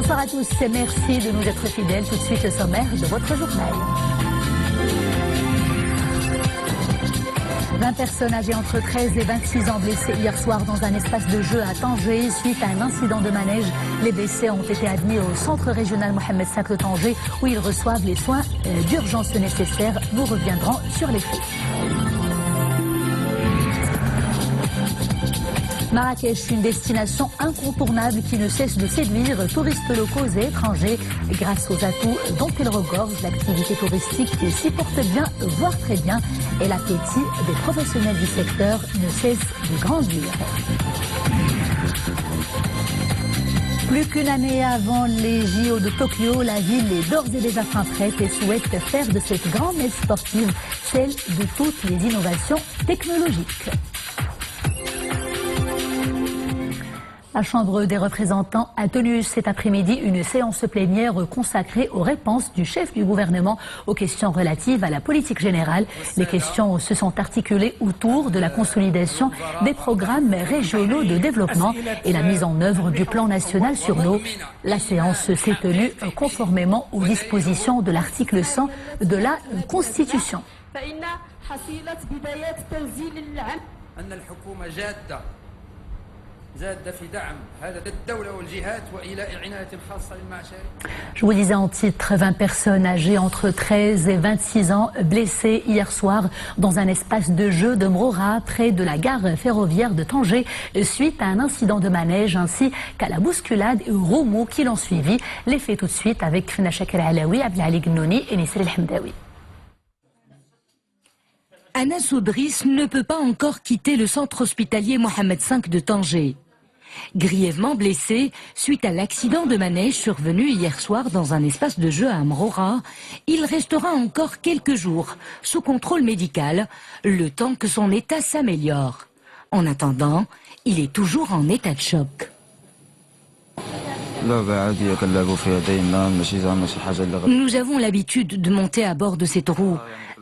Bonsoir à tous et merci de nous être fidèles. Tout de suite le sommaire de votre journal. 20 personnes âgées entre 13 et 26 ans blessées hier soir dans un espace de jeu à Tanger suite à un incident de manège. Les blessés ont été admis au centre régional Mohamed V de Tanger où ils reçoivent les soins d'urgence nécessaires. Nous reviendrons sur les faits. Marrakech, une destination incontournable qui ne cesse de séduire touristes locaux et étrangers. Grâce aux atouts dont elle regorge, l'activité touristique s'y porte bien, voire très bien, et l'appétit des professionnels du secteur ne cesse de grandir. Plus qu'une année avant les JO de Tokyo, la ville est d'ores et déjà fin prête et souhaite faire de cette grande messe sportive celle de toutes les innovations technologiques. La Chambre des représentants a tenu cet après-midi une séance plénière consacrée aux réponses du chef du gouvernement aux questions relatives à la politique générale. Les questions se sont articulées autour de la consolidation des programmes régionaux de développement et la mise en œuvre du plan national sur l'eau. La séance s'est tenue conformément aux dispositions de l'article 100 de la Constitution. Je vous disais en titre, 20 personnes âgées entre 13 et 26 ans blessées hier soir dans un espace de jeu de Mrora près de la gare ferroviaire de Tanger suite à un incident de manège ainsi qu'à la bousculade et aux remous qui l'ont suivi. Les faits tout de suite avec Fina Chakir Alaoui, Abdelali Gnouni et Nisri El Hamdaoui. Anas Oudris ne peut pas encore quitter le centre hospitalier Mohamed V de Tanger. Grièvement blessé suite à l'accident de manège survenu hier soir dans un espace de jeu à Mrora, il restera encore quelques jours sous contrôle médical, le temps que son état s'améliore. En attendant, il est toujours en état de choc. Nous avons l'habitude de monter à bord de cette roue.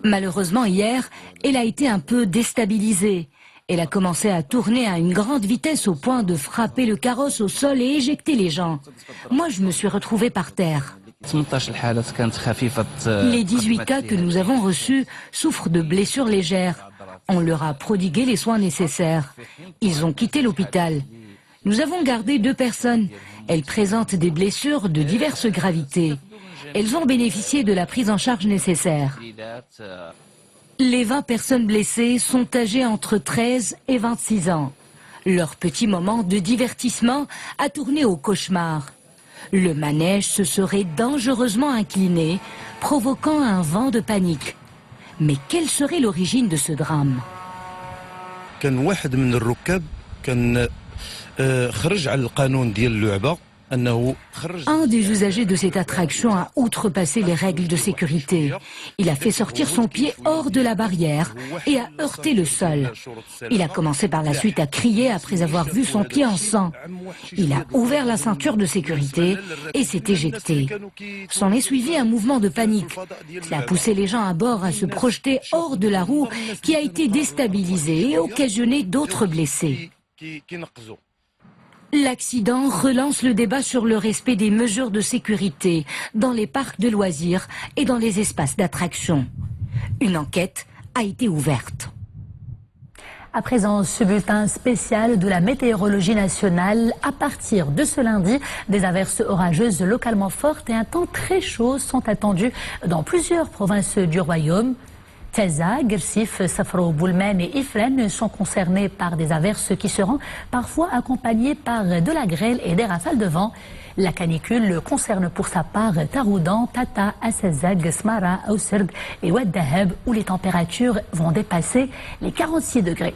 Malheureusement, hier, elle a été un peu déstabilisée. Elle a commencé à tourner à une grande vitesse au point de frapper le carrosse au sol et éjecter les gens. Moi, je me suis retrouvé par terre. Les 18 cas que nous avons reçus souffrent de blessures légères. On leur a prodigué les soins nécessaires. Ils ont quitté l'hôpital. Nous avons gardé 2 personnes. Elles présentent des blessures de diverses gravités. Elles ont bénéficié de la prise en charge nécessaire. Les 20 personnes blessées sont âgées entre 13 et 26 ans. Leur petit moment de divertissement a tourné au cauchemar. Le manège se serait dangereusement incliné, provoquant un vent de panique. Mais quelle serait l'origine de ce drame? Un des usagers de cette attraction a outrepassé les règles de sécurité. Il a fait sortir son pied hors de la barrière et a heurté le sol. Il a commencé par la suite à crier après avoir vu son pied en sang. Il a ouvert la ceinture de sécurité et s'est éjecté. S'en est suivi un mouvement de panique. Cela a poussé les gens à bord à se projeter hors de la roue qui a été déstabilisée et occasionné d'autres blessés. L'accident relance le débat sur le respect des mesures de sécurité dans les parcs de loisirs et dans les espaces d'attraction. Une enquête a été ouverte. À présent, ce bulletin spécial de la météorologie nationale. À partir de ce lundi, des averses orageuses localement fortes et un temps très chaud sont attendus dans plusieurs provinces du royaume. Taza, Gersif, Safro, Boulmen et Ifren sont concernés par des averses qui seront parfois accompagnées par de la grêle et des rafales de vent. La canicule concerne pour sa part Taroudan, Tata, Assazag, Smara, Ausserg et Oued Dahab où les températures vont dépasser les 46 degrés.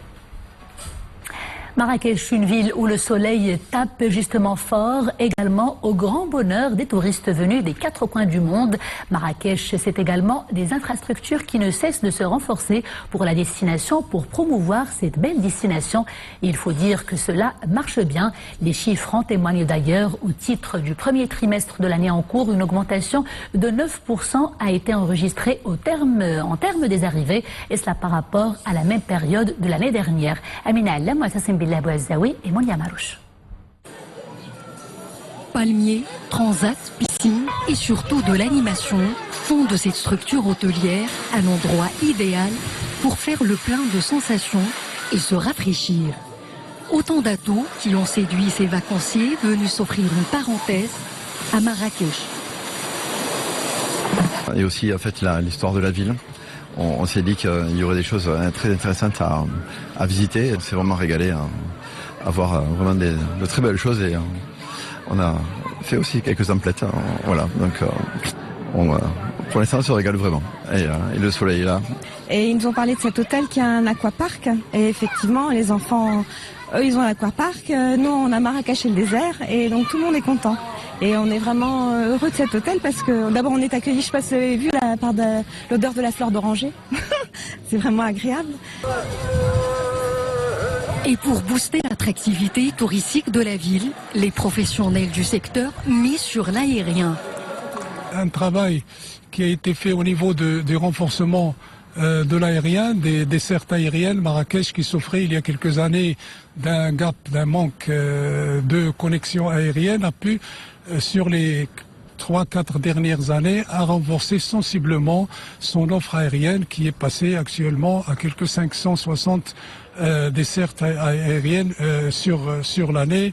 Marrakech, une ville où le soleil tape justement fort, également au grand bonheur des touristes venus des 4 coins du monde. Marrakech, c'est également des infrastructures qui ne cessent de se renforcer pour la destination, pour promouvoir cette belle destination. Il faut dire que cela marche bien. Les chiffres en témoignent d'ailleurs. Au titre du premier trimestre de l'année en cours, une augmentation de 9% a été enregistrée en termes des arrivées, et cela par rapport à la même période de l'année dernière. Amina Allam, Assassin Billah Bouazaoui et Monia Marouche. palmiers, transats, piscines et surtout de l'animation font de cette structure hôtelière un endroit idéal pour faire le plein de sensations et se rafraîchir. Autant d'atouts qui ont séduit ces vacanciers venus s'offrir une parenthèse à Marrakech. Et aussi en fait l'histoire de la ville. On s'est dit qu'il y aurait des choses très intéressantes à visiter. On s'est vraiment régalé à voir vraiment de très belles choses et on a fait aussi quelques emplettes. Voilà, donc pour l'instant on se régale vraiment. Et le soleil est là. Et ils nous ont parlé de cet hôtel qui a un aquapark. Et effectivement, les enfants, eux, ils ont un aquapark. Nous, on a Marrakech et le désert. Et donc tout le monde est content. Et on est vraiment heureux de cet hôtel parce que d'abord on est accueillis, je sais pas si vous avez vu par l'odeur de la fleur d'oranger. C'est vraiment agréable. Et pour booster l'attractivité touristique de la ville, les professionnels du secteur misent sur l'aérien. Un travail qui a été fait au niveau du renforcement de l'aérien, des dessertes aériennes. Marrakech qui souffrait il y a quelques années d'un gap, d'un manque de connexion aérienne, a pu, sur les 3-4 dernières années, à renforcer sensiblement son offre aérienne qui est passée actuellement à quelques 560 dessertes aériennes sur l'année.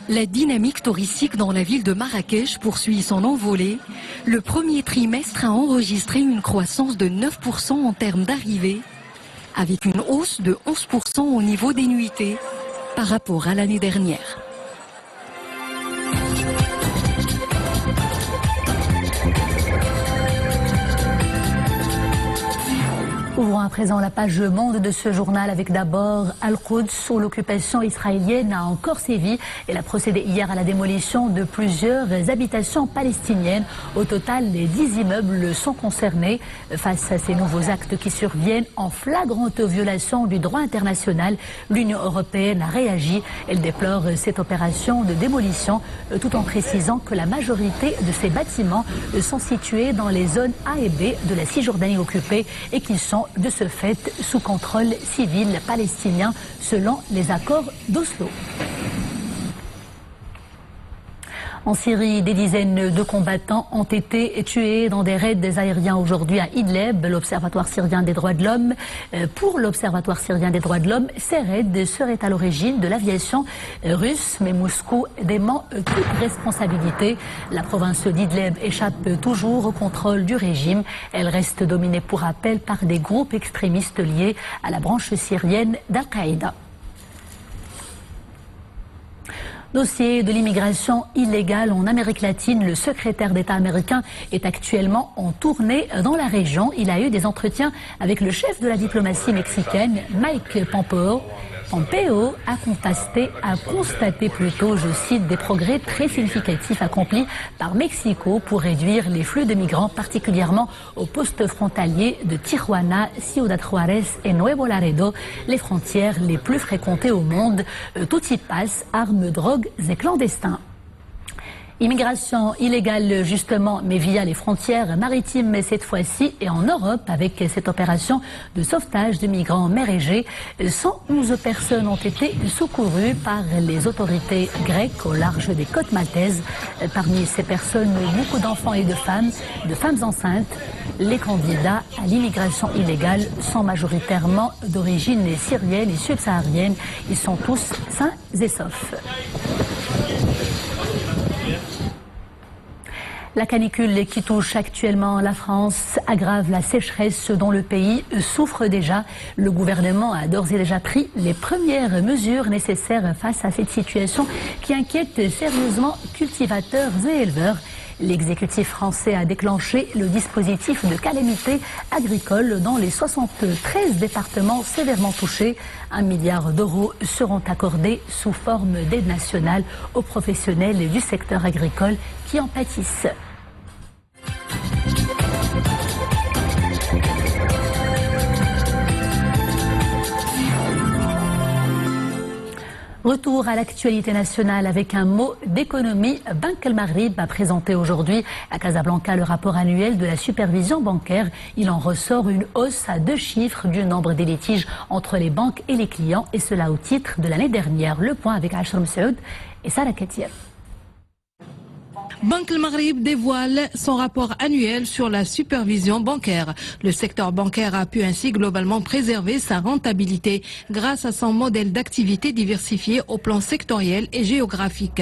La dynamique touristique dans la ville de Marrakech poursuit son envolée. Le premier trimestre a enregistré une croissance de 9% en termes d'arrivées, avec une hausse de 11% au niveau des nuitées par rapport à l'année dernière. Ouvrons à présent la page monde de ce journal avec d'abord Al-Quds, où l'occupation israélienne a encore sévi. Elle a procédé hier à la démolition de plusieurs habitations palestiniennes. Au total, les 10 immeubles sont concernés. Face à ces nouveaux actes qui surviennent en flagrante violation du droit international, l'Union européenne a réagi. Elle déplore cette opération de démolition, tout en précisant que la majorité de ces bâtiments sont situés dans les zones A et B de la Cisjordanie occupée et qu'ils sont de ce fait sous contrôle civil palestinien selon les accords d'Oslo. En Syrie, des dizaines de combattants ont été tués dans des raids aériens aujourd'hui à Idlib, l'Observatoire syrien des droits de l'homme. Pour l'Observatoire syrien des droits de l'homme, ces raids seraient à l'origine de l'aviation russe, mais Moscou dément toute responsabilité. La province d'Idlib échappe toujours au contrôle du régime. Elle reste dominée pour rappel par des groupes extrémistes liés à la branche syrienne d'Al-Qaïda. Dossier de l'immigration illégale en Amérique latine, le secrétaire d'État américain est actuellement en tournée dans la région. Il a eu des entretiens avec le chef de la diplomatie mexicaine, Mike Pompeo. Pompeo a constaté plutôt, je cite, des progrès très significatifs accomplis par Mexico pour réduire les flux de migrants, particulièrement aux postes frontaliers de Tijuana, Ciudad Juárez et Nuevo Laredo, les frontières les plus fréquentées au monde. Tout y passe, armes, drogues et clandestins. Immigration illégale justement, mais via les frontières maritimes cette fois-ci et en Europe avec cette opération de sauvetage de migrants en mer Égée. 111 personnes ont été secourues par les autorités grecques au large des côtes maltaises. Parmi ces personnes, beaucoup d'enfants et de femmes enceintes. Les candidats à l'immigration illégale sont majoritairement d'origine syrienne et subsaharienne. Ils sont tous sains et saufs. La canicule qui touche actuellement la France aggrave la sécheresse dont le pays souffre déjà. Le gouvernement a d'ores et déjà pris les premières mesures nécessaires face à cette situation qui inquiète sérieusement cultivateurs et éleveurs. L'exécutif français a déclenché le dispositif de calamité agricole dans les 73 départements sévèrement touchés. 1 milliard d'euros seront accordés sous forme d'aide nationale aux professionnels du secteur agricole qui en pâtissent. Retour à l'actualité nationale avec un mot d'économie. Banque El Maghrib a présenté aujourd'hui à Casablanca le rapport annuel de la supervision bancaire. Il en ressort une hausse à 2 chiffres du nombre des litiges entre les banques et les clients, et cela au titre de l'année dernière. Le point avec Achram Saoud et Sarah Katia. Banque El Maghrib dévoile son rapport annuel sur la supervision bancaire. Le secteur bancaire a pu ainsi globalement préserver sa rentabilité grâce à son modèle d'activité diversifié au plan sectoriel et géographique.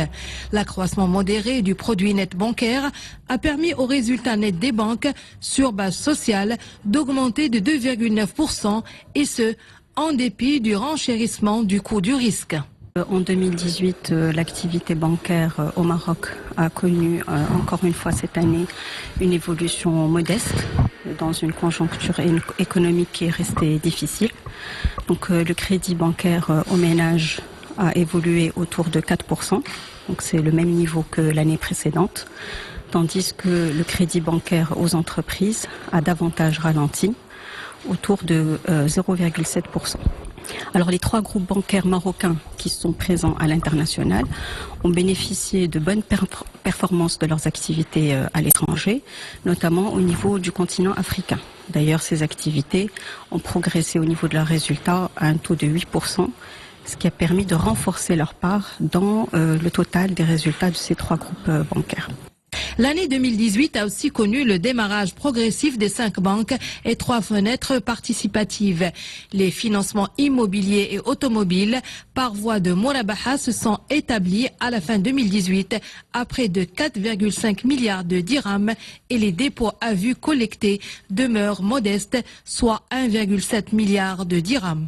L'accroissement modéré du produit net bancaire a permis aux résultats nets des banques sur base sociale d'augmenter de 2,9% et ce, en dépit du renchérissement du coût du risque. En 2018, l'activité bancaire au Maroc a connu encore une fois cette année une évolution modeste dans une conjoncture économique qui est restée difficile. Donc le crédit bancaire aux ménages a évolué autour de 4%, donc c'est le même niveau que l'année précédente, tandis que le crédit bancaire aux entreprises a davantage ralenti, autour de 0,7%. Alors les trois groupes bancaires marocains qui sont présents à l'international ont bénéficié de bonnes performances de leurs activités à l'étranger, notamment au niveau du continent africain. D'ailleurs, ces activités ont progressé au niveau de leurs résultats à un taux de 8%, ce qui a permis de renforcer leur part dans le total des résultats de ces trois groupes bancaires. L'année 2018 a aussi connu le démarrage progressif des 5 banques et 3 fenêtres participatives. Les financements immobiliers et automobiles par voie de Mourabaha se sont établis à la fin 2018 à près de 4,5 milliards de dirhams et les dépôts à vue collectés demeurent modestes, soit 1,7 milliard de dirhams.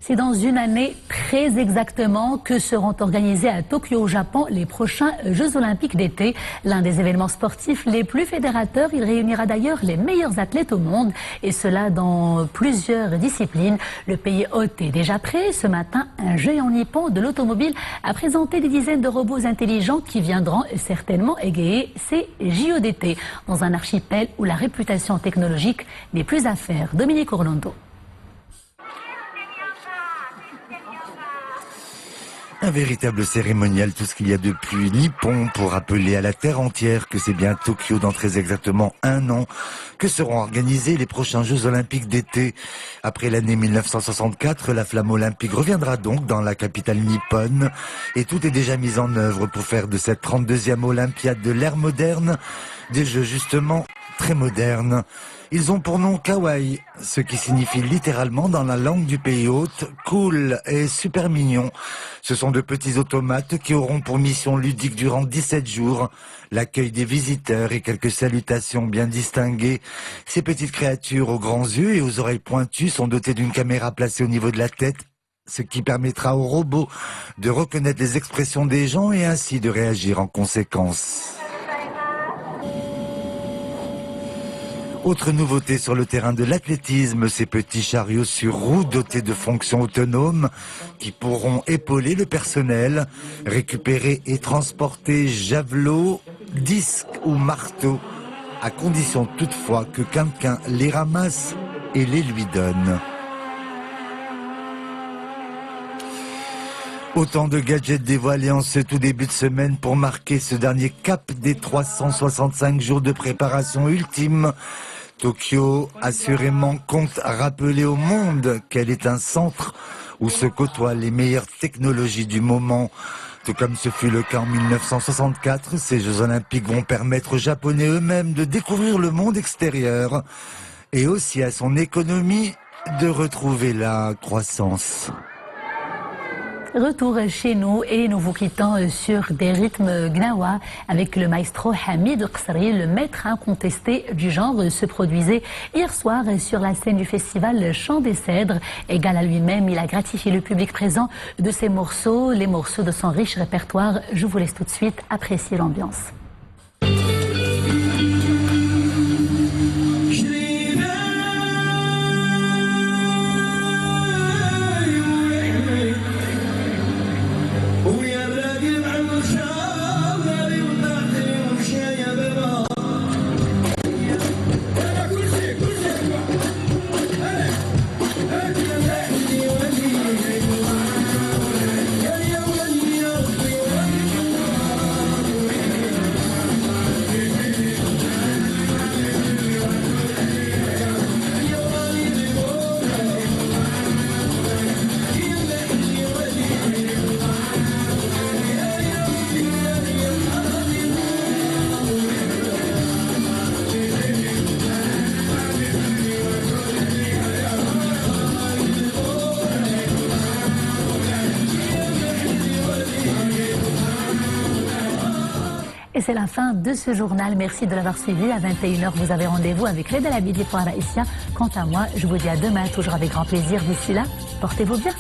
C'est dans une année très exactement que seront organisés à Tokyo au Japon les prochains Jeux Olympiques d'été. L'un des événements sportifs les plus fédérateurs. Il réunira d'ailleurs les meilleurs athlètes au monde et cela dans plusieurs disciplines. Le pays hôte est déjà prêt. Ce matin, un géant nippon de l'automobile a présenté des dizaines de robots intelligents qui viendront certainement égayer ces JO d'été dans un archipel où la réputation technologique n'est plus à faire. Dominique Orlando. Un véritable cérémonial, tout ce qu'il y a de plus nippon pour rappeler à la terre entière que c'est bien Tokyo dans très exactement un an que seront organisés les prochains Jeux Olympiques d'été. Après l'année 1964, la flamme olympique reviendra donc dans la capitale nippone et tout est déjà mis en œuvre pour faire de cette 32e Olympiade de l'ère moderne des Jeux justement très modernes. Ils ont pour nom Kawaii, ce qui signifie littéralement dans la langue du pays hôte cool et super mignon. Ce sont de petits automates qui auront pour mission ludique durant 17 jours l'accueil des visiteurs et quelques salutations bien distinguées. Ces petites créatures aux grands yeux et aux oreilles pointues sont dotées d'une caméra placée au niveau de la tête, ce qui permettra aux robots de reconnaître les expressions des gens et ainsi de réagir en conséquence. Autre nouveauté sur le terrain de l'athlétisme, ces petits chariots sur roues dotés de fonctions autonomes qui pourront épauler le personnel, récupérer et transporter javelots, disques ou marteaux, à condition toutefois que quelqu'un les ramasse et les lui donne. Autant de gadgets dévoilés en ce tout début de semaine pour marquer ce dernier cap des 365 jours de préparation ultime. Tokyo, assurément, compte rappeler au monde qu'elle est un centre où se côtoient les meilleures technologies du moment. Tout comme ce fut le cas en 1964, ces Jeux Olympiques vont permettre aux Japonais eux-mêmes de découvrir le monde extérieur et aussi à son économie de retrouver la croissance. Retour chez nous et nous vous quittons sur des rythmes gnawa avec le maestro Hamid Qsri, le maître incontesté du genre, se produisait hier soir sur la scène du festival Chant des Cèdres. Égal à lui-même, il a gratifié le public présent de ses morceaux, les morceaux de son riche répertoire. Je vous laisse tout de suite apprécier l'ambiance. c'est la fin de ce journal. Merci de l'avoir suivi. À 21h, vous avez rendez-vous avec Reda Labidi pour Araïsia. Quant à moi, je vous dis à demain, toujours avec grand plaisir. D'ici là, portez-vous bien.